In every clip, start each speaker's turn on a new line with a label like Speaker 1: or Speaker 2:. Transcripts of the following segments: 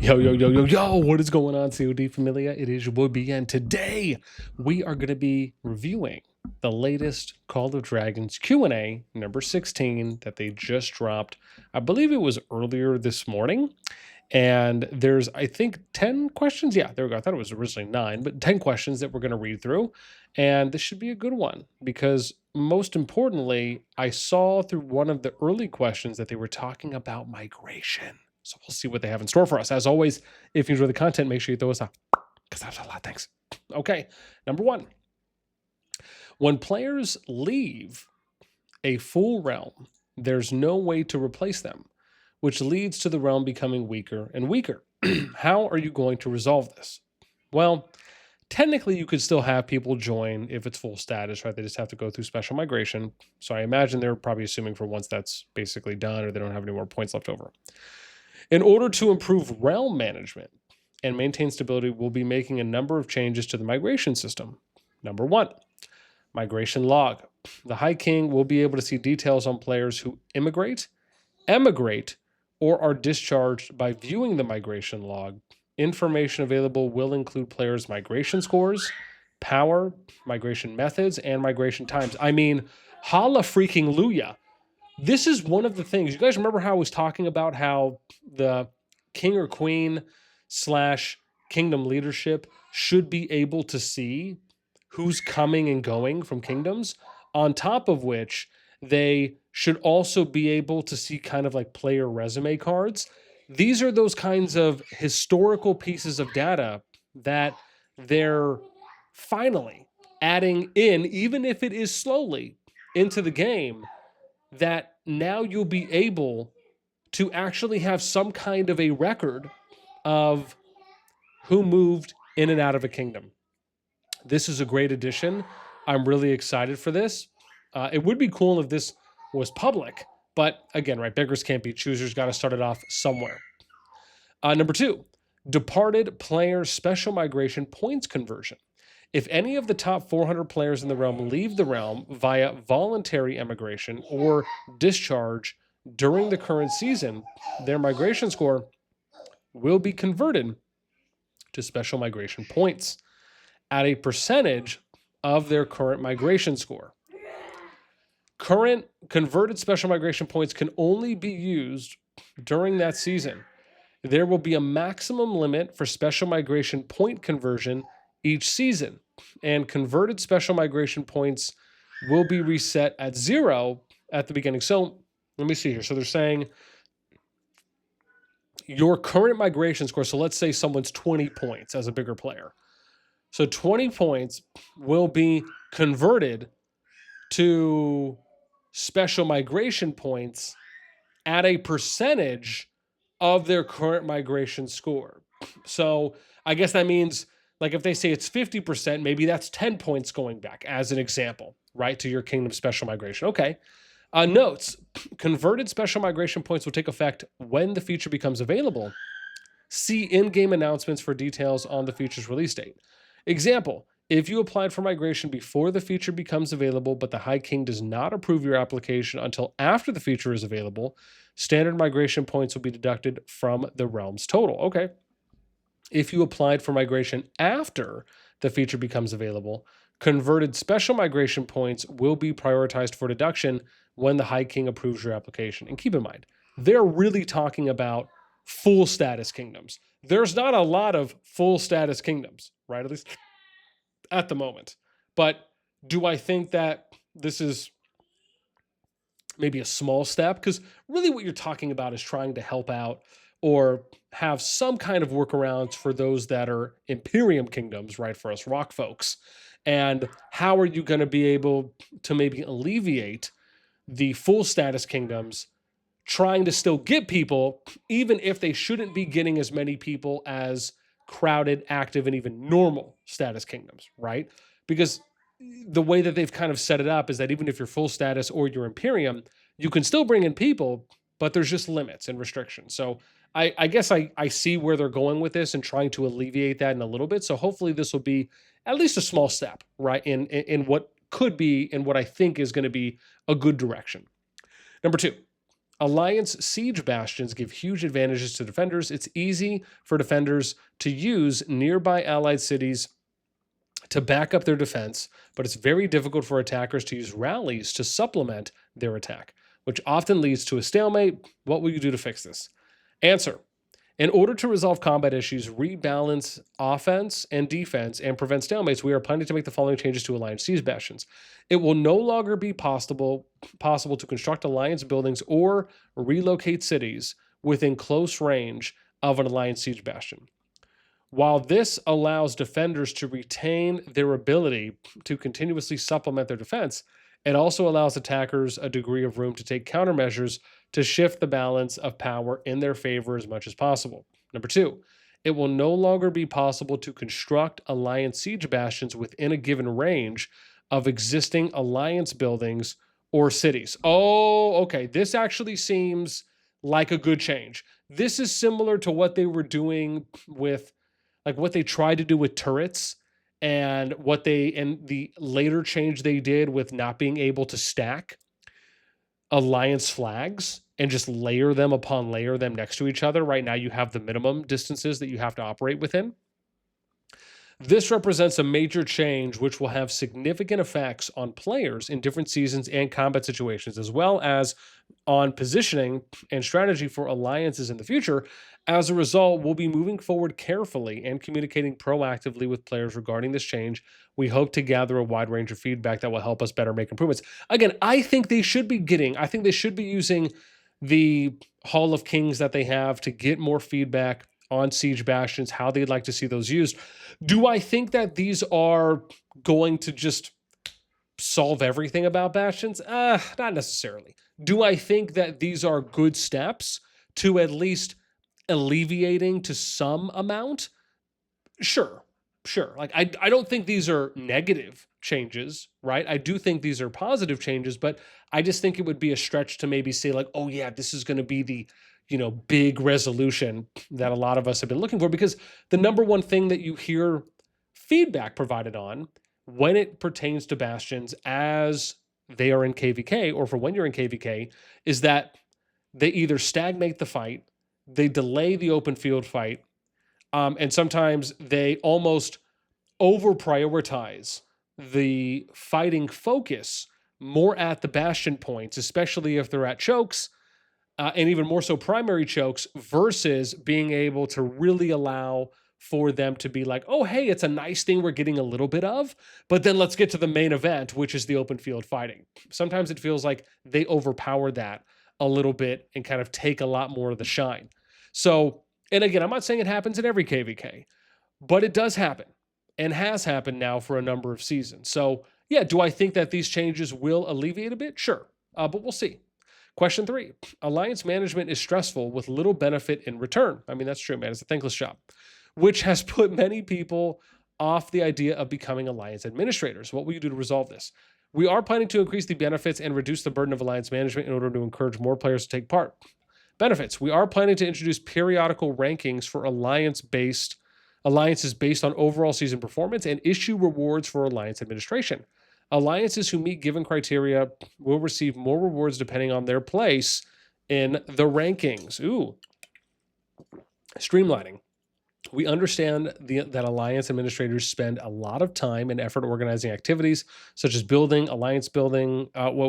Speaker 1: Yo, what is going on, COD Familia? It is your boy B, and today we are going to be reviewing the latest Call of Dragons Q&A number 16 that they just dropped. I believe it was earlier this morning, and there's, I think, 10 questions. Yeah, there we go. I thought it was originally 9, but 10 questions that we're going to read through, and this should be a good one because most importantly, I saw through one of the early questions that they were talking about migration. So we'll see what they have in store for us. As always, if you enjoy the content, make sure you throw us a because that's a lot. Thanks. Okay, number 1. When players leave a full realm, there's no way to replace them, which leads to the realm becoming weaker and weaker. How are you going to resolve this? Well, technically, you could still have people join if it's full status, right? They just have to go through special migration. So I imagine they're probably assuming for once that's basically done or they don't have any more points left over. In order to improve realm management and maintain stability, we'll be making a number of changes to the migration system. Number 1, migration log. The High King will be able to see details on players who emigrate, or are discharged by viewing the migration log. Information available will include players' migration scores, power, migration methods, and migration times. I mean, holla freaking luya. This is one of the things. You guys remember how I was talking about how the king or queen / kingdom leadership should be able to see who's coming and going from kingdoms, on top of which they should also be able to see kind of like player resume cards. These are those kinds of historical pieces of data that they're finally adding in, even if it is slowly, into the game, that now you'll be able to actually have some kind of a record of who moved in and out of a kingdom. This is a great addition. I'm really excited for this. It would be cool if this was public, but again, right, beggars can't be choosers. Got to start it off somewhere. Number 2, departed player special migration points conversion. If any of the top 400 players in the realm leave the realm via voluntary emigration or discharge during the current season, their migration score will be converted to special migration points at a percentage of their current migration score. Current converted special migration points can only be used during that season. There will be a maximum limit for special migration point conversion each season, and converted special migration points will be reset at 0 at the beginning. So let me see here. So they're saying your current migration score. So let's say someone's 20 points as a bigger player. So 20 points will be converted to special migration points at a percentage of their current migration score. So I guess that means, like, if they say it's 50%, maybe that's 10 points going back as an example, right, to your kingdom special migration. Okay. Notes, converted special migration points will take effect when the feature becomes available. See in-game announcements for details on the feature's release date. Example, if you applied for migration before the feature becomes available, but the High King does not approve your application until after the feature is available, standard migration points will be deducted from the realm's total. Okay. If you applied for migration after the feature becomes available, converted special migration points will be prioritized for deduction when the High King approves your application. And keep in mind, they're really talking about full status kingdoms. There's not a lot of full status kingdoms, right? At least at the moment. But do I think that this is maybe a small step? Because really what you're talking about is trying to help out or have some kind of workarounds for those that are Imperium kingdoms, right, for us rock folks. And how are you going to be able to maybe alleviate the full status kingdoms trying to still get people, even if they shouldn't be getting as many people as crowded, active, and even normal status kingdoms, right? Because the way that they've kind of set it up is that even if you're full status or you're Imperium, you can still bring in people, but there's just limits and restrictions. So I guess I see where they're going with this and trying to alleviate that in a little bit. So hopefully this will be at least a small step, right, in what could be and what I think is going to be a good direction. Number 2, Alliance siege bastions give huge advantages to defenders. It's easy for defenders to use nearby allied cities to back up their defense, but it's very difficult for attackers to use rallies to supplement their attack, which often leads to a stalemate. What will you do to fix this? Answer. In order to resolve combat issues, rebalance offense and defense, and prevent stalemates, we are planning to make the following changes to Alliance siege bastions. It will no longer be possible to construct Alliance buildings or relocate cities within close range of an Alliance siege bastion. While this allows defenders to retain their ability to continuously supplement their defense, it also allows attackers a degree of room to take countermeasures to shift the balance of power in their favor as much as possible. Number two, it will no longer be possible to construct Alliance siege bastions within a given range of existing Alliance buildings or cities. Oh, okay. This actually seems like a good change. This is similar to what they were doing with, like what they tried to do with turrets, and the later change they did with not being able to stack Alliance flags and just layer them upon layer them next to each other. Right now you have the minimum distances that you have to operate within. This represents a major change which will have significant effects on players in different seasons and combat situations, as well as on positioning and strategy for alliances in the future. As a result, we'll be moving forward carefully and communicating proactively with players regarding this change. We hope to gather a wide range of feedback that will help us better make improvements. Again, I think they should be using the Hall of Kings that they have to get more feedback on siege bastions, how they'd like to see those used. Do I think that these are going to just solve everything about bastions? Not necessarily. Do I think that these are good steps to at least alleviating to some amount? Sure. Like, I don't think these are negative changes, right? I do think these are positive changes, but I just think it would be a stretch to maybe say like, oh yeah, this is going to be the, big resolution that a lot of us have been looking for, because the number one thing that you hear feedback provided on when it pertains to bastions as they are in KVK, or for when you're in KVK, is that they either stagnate the fight, they delay the open field fight, and sometimes they almost over prioritize the fighting focus more at the bastion points, especially if they're at chokes, and even more so primary chokes, versus being able to really allow for them to be like, oh, hey, it's a nice thing we're getting a little bit of, but then let's get to the main event, which is the open field fighting. Sometimes it feels like they overpower that a little bit and kind of take a lot more of the shine. So, and again, I'm not saying it happens in every KVK, but it does happen and has happened now for a number of seasons. So yeah, do I think that these changes will alleviate a bit? Sure, but we'll see. Question 3, alliance management is stressful with little benefit in return. I mean, that's true, man. It's a thankless job, which has put many people off the idea of becoming alliance administrators. What will you do to resolve this? We are planning to increase the benefits and reduce the burden of alliance management in order to encourage more players to take part. Benefits. We are planning to introduce periodical rankings for alliances based on overall season performance and issue rewards for alliance administration. Alliances who meet given criteria will receive more rewards depending on their place in the rankings. Ooh. Streamlining. We understand that alliance administrators spend a lot of time and effort organizing activities such as building alliance building.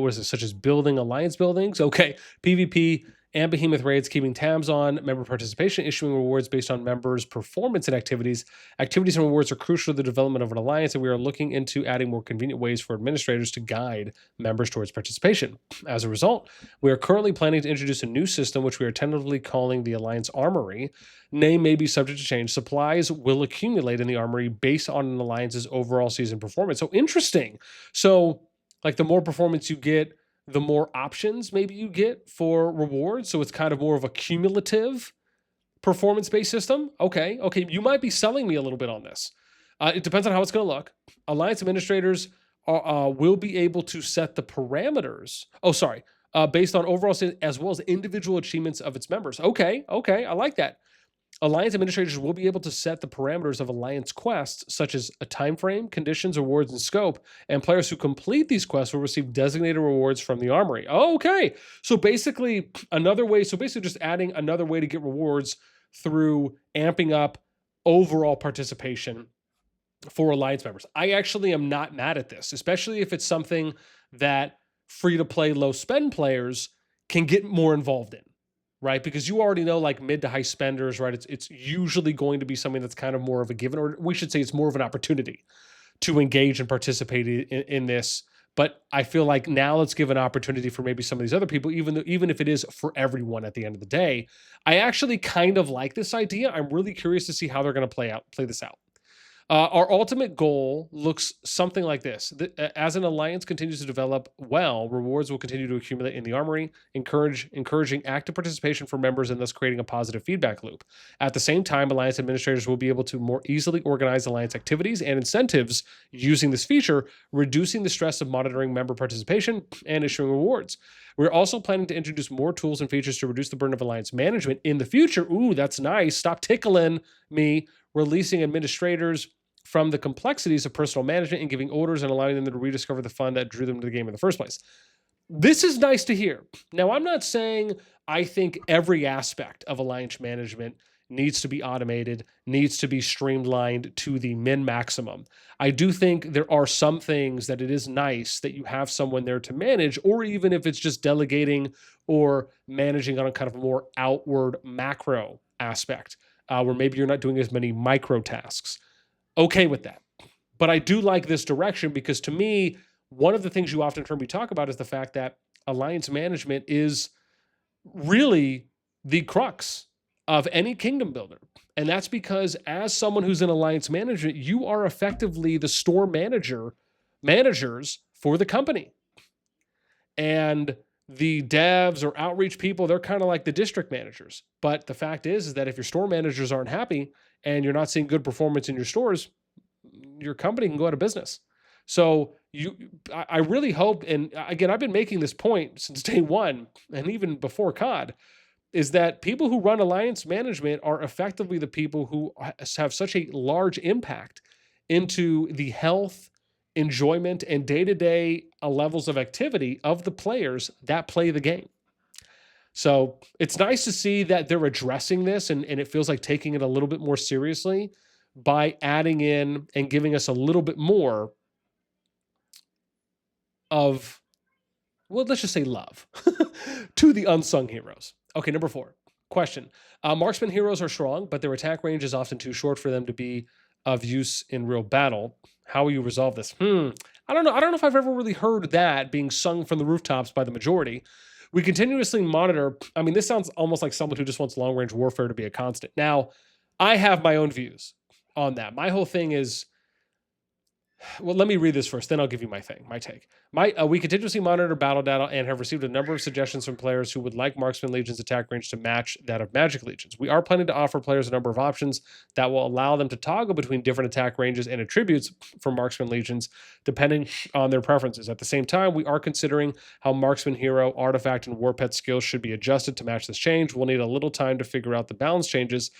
Speaker 1: Such as building alliance buildings. Okay. PvP and behemoth raids, keeping tabs on member participation, issuing rewards based on members' performance and activities. Activities and rewards are crucial to the development of an alliance, and we are looking into adding more convenient ways for administrators to guide members towards participation. As a result, we are currently planning to introduce a new system, which we are tentatively calling the Alliance Armory. Name may be subject to change. Supplies will accumulate in the armory based on an alliance's overall season performance. So interesting. So, like, the more performance you get, the more options maybe you get for rewards. So it's kind of more of a cumulative performance-based system. Okay, you might be selling me a little bit on this. It depends on how it's going to look. Alliance administrators will be able to set the parameters. Based on overall as well as individual achievements of its members. Okay, I like that. Alliance administrators will be able to set the parameters of Alliance quests, such as a time frame, conditions, awards, and scope, and players who complete these quests will receive designated rewards from the armory. Okay, so basically just adding another way to get rewards through amping up overall participation for Alliance members. I actually am not mad at this, especially if it's something that free-to-play, low-spend players can get more involved in, right? Because you already know, like, mid to high spenders, right? It's usually going to be something that's kind of more of a given, or we should say it's more of an opportunity to engage and participate in this. But I feel like now let's give an opportunity for maybe some of these other people, even if it is for everyone at the end of the day. I actually kind of like this idea. I'm really curious to see how they're going to play this out. Our ultimate goal looks something like this. As an alliance continues to develop well, rewards will continue to accumulate in the armory, encouraging active participation for members and thus creating a positive feedback loop. At the same time, alliance administrators will be able to more easily organize alliance activities and incentives using this feature, reducing the stress of monitoring member participation and issuing rewards. We're also planning to introduce more tools and features to reduce the burden of alliance management in the future. Ooh, that's nice. Stop tickling me. Releasing administrators from the complexities of personal management and giving orders and allowing them to rediscover the fun that drew them to the game in the first place. This is nice to hear. Now, I'm not saying I think every aspect of alliance management needs to be automated, needs to be streamlined to the maximum. I do think there are some things that it is nice that you have someone there to manage, or even if it's just delegating or managing on a kind of more outward macro aspect, where maybe you're not doing as many micro tasks. Okay with that. But I do like this direction because, to me, one of the things you often hear me talk about is the fact that alliance management is really the crux of any kingdom builder. And that's because, as someone who's in alliance management, you are effectively the store managers for the company. And the devs or outreach people, they're kind of like the district managers. But the fact is that if your store managers aren't happy and you're not seeing good performance in your stores, your company can go out of business. So I really hope, and again, I've been making this point since day one and even before COD, is that people who run alliance management are effectively the people who have such a large impact into the health, enjoyment, and day-to-day levels of activity of the players that play the game. So it's nice to see that they're addressing this, and it feels like taking it a little bit more seriously by adding in and giving us a little bit more of, well, let's just say love to the unsung heroes. Okay, number 4. Question. Marksman heroes are strong, but their attack range is often too short for them to be of use in real battle. How will you resolve this? I don't know. I don't know if I've ever really heard that being sung from the rooftops by the majority. We continuously monitor. I mean, this sounds almost like someone who just wants long-range warfare to be a constant. Now, I have my own views on that. My whole thing is, well, let me read this first, then I'll give you my take. We continuously monitor battle data and have received a number of suggestions from players who would like Marksman Legion's attack range to match that of Magic Legions. We are planning to offer players a number of options that will allow them to toggle between different attack ranges and attributes for Marksman Legions, depending on their preferences. At the same time, we are considering how Marksman Hero, Artifact, and War Pet skills should be adjusted to match this change. We'll need a little time to figure out the balance changes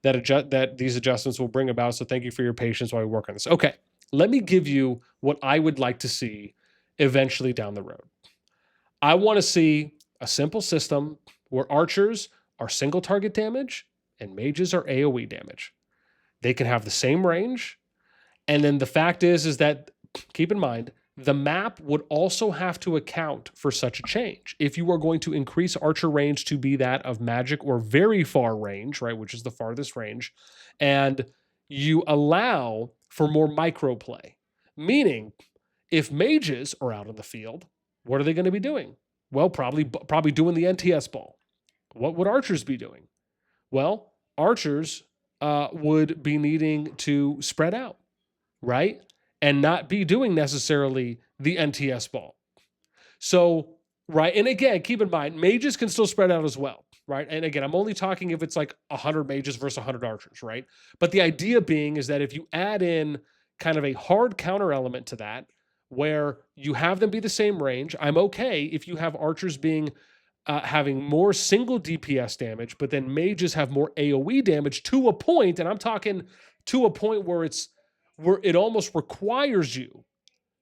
Speaker 1: that these adjustments will bring about, so thank you for your patience while we work on this. Okay. Let me give you what I would like to see eventually down the road. I want to see a simple system where archers are single target damage and mages are AoE damage. They can have the same range. And then the fact is that, keep in mind, the map would also have to account for such a change. If you are going to increase archer range to be that of magic or very far range, right, which is the farthest range, and you allow for more micro play, meaning if mages are out on the field, what are they going to be doing? Well, probably doing the NTS ball. What would archers be doing? Well, archers would be needing to spread out, right? And not be doing necessarily the NTS ball. So, right, and again, keep in mind, mages can still spread out as well, right? And again, I'm only talking if it's like 100 mages versus 100 archers, right? But the idea being is that if you add in kind of a hard counter element to that, where you have them be the same range, I'm okay if you have archers being having more single DPS damage, but then mages have more AoE damage to a point, and I'm talking to a point where it almost requires you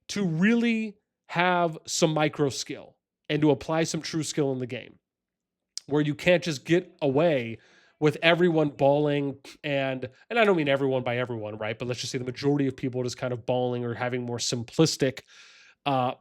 Speaker 1: to really have some micro skill and to apply some true skill in the game, where you can't just get away with everyone balling and I don't mean everyone by everyone, right? But let's just say the majority of people just kind of balling or having more simplistic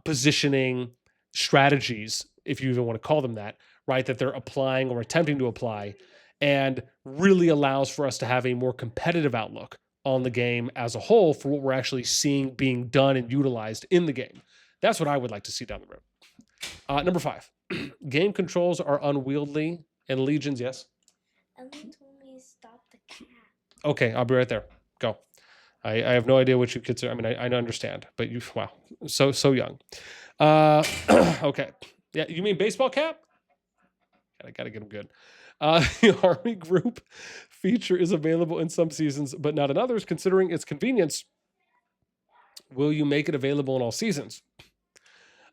Speaker 1: positioning strategies, if you even want to call them that, right? That they're applying or attempting to apply, and really allows for us to have a more competitive outlook on the game as a whole for what we're actually seeing being done and utilized in the game. That's what I would like to see down the road. Number 5, game controls are unwieldy and legions. Yes.
Speaker 2: Ellen told me to stop the cat.
Speaker 1: Okay, I'll be right there. Go. I have no idea what you kids are. I mean, I understand, but wow, so young. Okay. Yeah, you mean baseball cap? I gotta get them good. The army group feature is available in some seasons, but not in others. Considering its convenience, will you make it available in all seasons?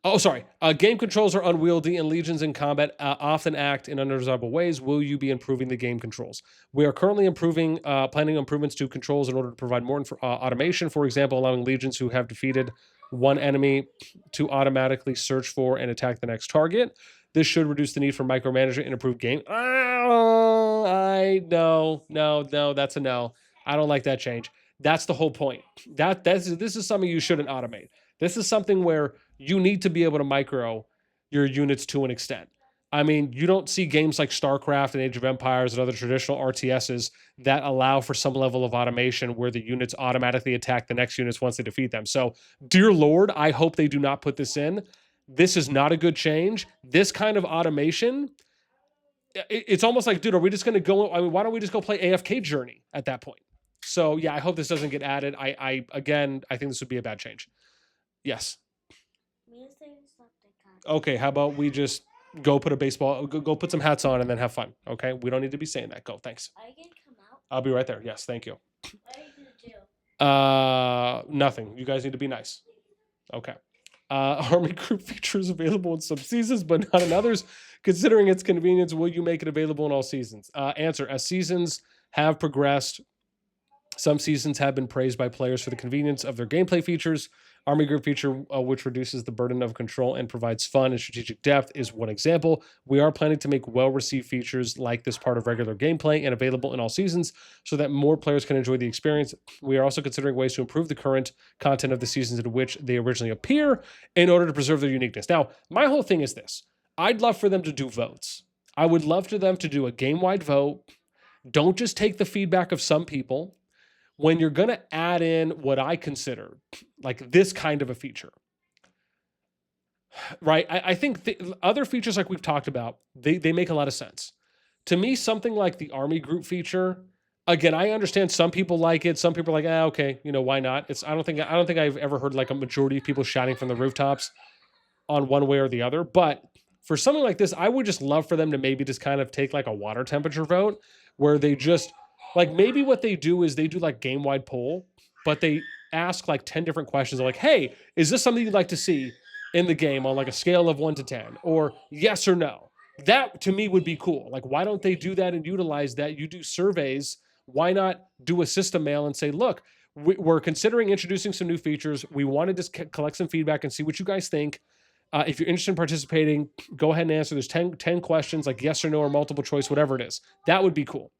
Speaker 1: Oh, sorry. Game controls are unwieldy and legions in combat often act in undesirable ways. Will you be improving the game controls? We are currently planning improvements to controls in order to provide more automation. For example, allowing legions who have defeated one enemy to automatically search for and attack the next target. This should reduce the need for micromanagement and improve game. No, that's a no. I don't like that change. That's the whole point. This is something you shouldn't automate. This is something where you need to be able to micro your units to an extent. I mean, you don't see games like StarCraft and Age of Empires and other traditional RTSs that allow for some level of automation where the units automatically attack the next units once they defeat them. So, dear Lord, I hope they do not put this in. This is not a good change. This kind of automation, it's almost like, dude, are we just going to go? I mean, why don't we just go play AFK Journey at that point? So, yeah, I hope this doesn't get added. I think this would be a bad change. Yes. Okay, how about we just go put go put some hats on and then have fun. Okay, we don't need to be saying that. Go, thanks.
Speaker 2: Are you gonna come out?
Speaker 1: I'll be right there. Yes, thank you.
Speaker 2: What are you gonna
Speaker 1: do? Nothing. You guys need to be nice. Okay. Army group features available in some seasons, but not in others. Considering its convenience, will you make it available in all seasons? Answer: as seasons have progressed, some seasons have been praised by players for the convenience of their gameplay features. Army group feature, which reduces the burden of control and provides fun and strategic depth, is one example. We are planning to make well-received features like this part of regular gameplay and available in all seasons so that more players can enjoy the experience. We are also considering ways to improve the current content of the seasons in which they originally appear in order to preserve their uniqueness. Now, my whole thing is this. I'd love for them to do votes. I would love for them to do a game-wide vote. Don't just take the feedback of some people. When you're going to add in what I consider like this kind of a feature, right? I think the other features like we've talked about, they make a lot of sense. To me, something like the army group feature, again, I understand some people like it. Some people are like, okay, why not? I don't think I've ever heard like a majority of people shouting from the rooftops on one way or the other. But for something like this, I would just love for them to maybe just kind of take like a water temperature vote where they just like maybe what they do is they do like game-wide poll, but they ask like 10 different questions. They're like, hey, is this something you'd like to see in the game on like a scale of 1 to 10 or yes or no? That to me would be cool. Like, why don't they do that and utilize that? You do surveys. Why not do a system mail and say, look, we're considering introducing some new features. We want to just collect some feedback and see what you guys think. If you're interested in participating, go ahead and answer. There's 10 questions, like yes or no or multiple choice, whatever it is. That would be cool.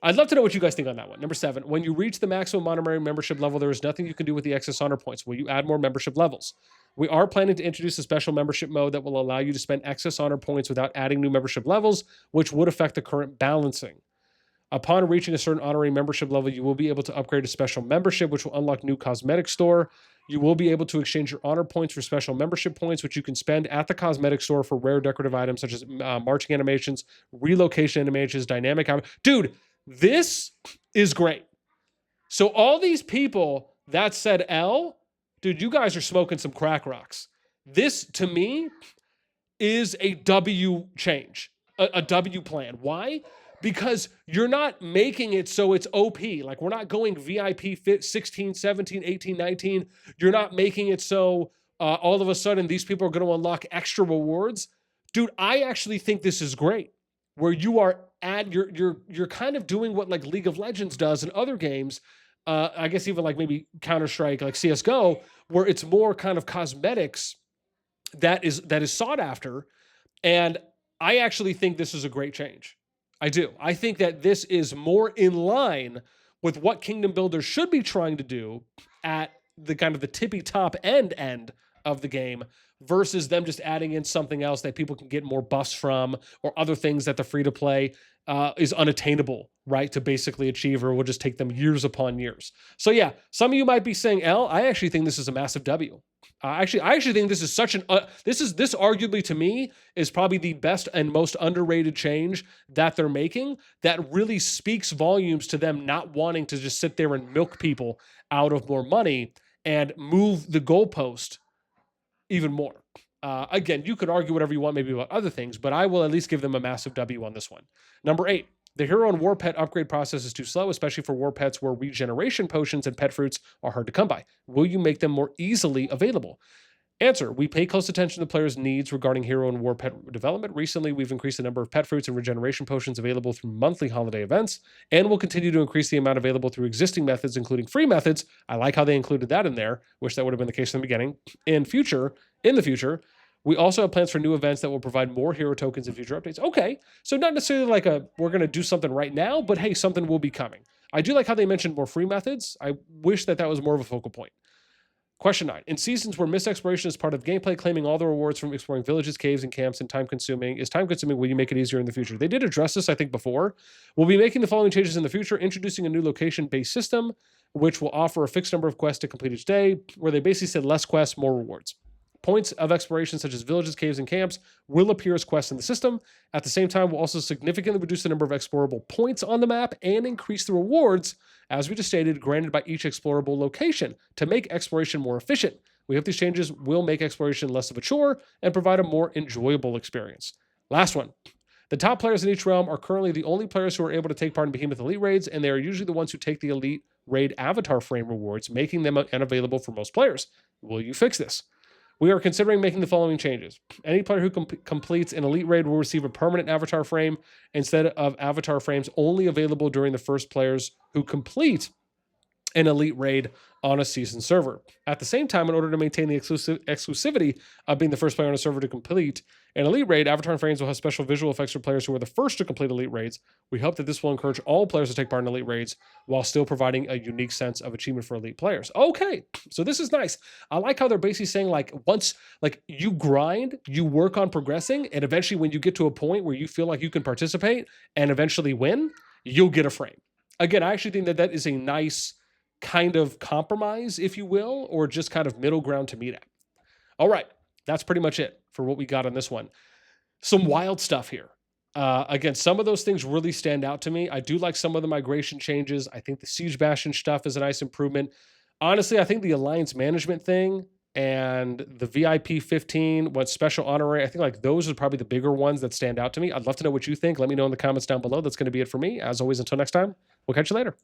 Speaker 1: I'd love to know what you guys think on that one. Number 7, when you reach the maximum honorary membership level, there is nothing you can do with the excess honor points. Will you add more membership levels? We are planning to introduce a special membership mode that will allow you to spend excess honor points without adding new membership levels, which would affect the current balancing. Upon reaching a certain honorary membership level, you will be able to upgrade a special membership, which will unlock new cosmetic store. You will be able to exchange your honor points for special membership points, which you can spend at the cosmetic store for rare decorative items such as marching animations, relocation animations, dynamic. Dude, this is great. So all these people that said L, dude, you guys are smoking some crack rocks. This, to me, is a W change, a W plan. Why? Because you're not making it so it's OP. Like, we're not going VIP fit 16, 17, 18, 19. You're not making it so all of a sudden these people are going to unlock extra rewards. Dude, I actually think this is great. Where you are you're kind of doing what like League of Legends does in other games. I guess even like maybe Counter-Strike, like CS:GO, where it's more kind of cosmetics that is sought after. And I actually think this is a great change. I do. I think that this is more in line with what Kingdom Builders should be trying to do at the kind of the tippy top end of the game versus them just adding in something else that people can get more buffs from or other things that the free to play is unattainable, right? To basically achieve or will just take them years upon years. So yeah, some of you might be saying, L, I actually think this is a massive W. I actually think this is such an this arguably to me is probably the best and most underrated change that they're making that really speaks volumes to them not wanting to just sit there and milk people out of more money and move the goalpost even more. Again, you could argue whatever you want maybe about other things, but I will at least give them a massive W on this one. Number 8, the hero and war pet upgrade process is too slow, especially for war pets where regeneration potions and pet fruits are hard to come by. Will you make them more easily available? Answer, we pay close attention to players' needs regarding hero and war pet development. Recently, we've increased the number of pet fruits and regeneration potions available through monthly holiday events, and we'll continue to increase the amount available through existing methods, including free methods. I like how they included that in there. Wish that would have been the case in the beginning. In the future, we also have plans for new events that will provide more hero tokens in future updates. Okay, so not necessarily like we're going to do something right now, but hey, something will be coming. I do like how they mentioned more free methods. I wish that was more of a focal point. Question 9. In seasons where missed exploration is part of gameplay, claiming all the rewards from exploring villages, caves, and camps is time-consuming, will you make it easier in the future? They did address this, I think, before. We'll be making the following changes in the future, introducing a new location-based system, which will offer a fixed number of quests to complete each day, where they basically said less quests, more rewards. Points of exploration such as villages, caves, and camps will appear as quests in the system. At the same time, we'll also significantly reduce the number of explorable points on the map and increase the rewards, as we just stated, granted by each explorable location to make exploration more efficient. We hope these changes will make exploration less of a chore and provide a more enjoyable experience. Last one. The top players in each realm are currently the only players who are able to take part in Behemoth Elite raids, and they are usually the ones who take the Elite raid avatar frame rewards, making them unavailable for most players. Will you fix this? We are considering making the following changes. Any player who completes an elite raid will receive a permanent avatar frame instead of avatar frames only available during the first players who complete an elite raid on a seasoned server. At the same time, in order to maintain the exclusivity of being the first player on a server to complete an elite raid, avatar frames will have special visual effects for players who are the first to complete elite raids. We hope that this will encourage all players to take part in elite raids while still providing a unique sense of achievement for elite players. Okay, so this is nice. I like how they're basically saying like once like you grind, you work on progressing, and eventually when you get to a point where you feel like you can participate and eventually win, you'll get a frame. Again, I actually think that is a nice kind of compromise, if you will, or just kind of middle ground to meet at. All right, that's pretty much it for what we got on this one. Some wild stuff here. Again, some of those things really stand out to me. I do like some of the migration changes. I think the Siege Bastion stuff is a nice improvement. Honestly, I think the Alliance Management thing and the VIP 15, what special honorary, I think like those are probably the bigger ones that stand out to me. I'd love to know what you think. Let me know in the comments down below. That's going to be it for me. As always, until next time, we'll catch you later.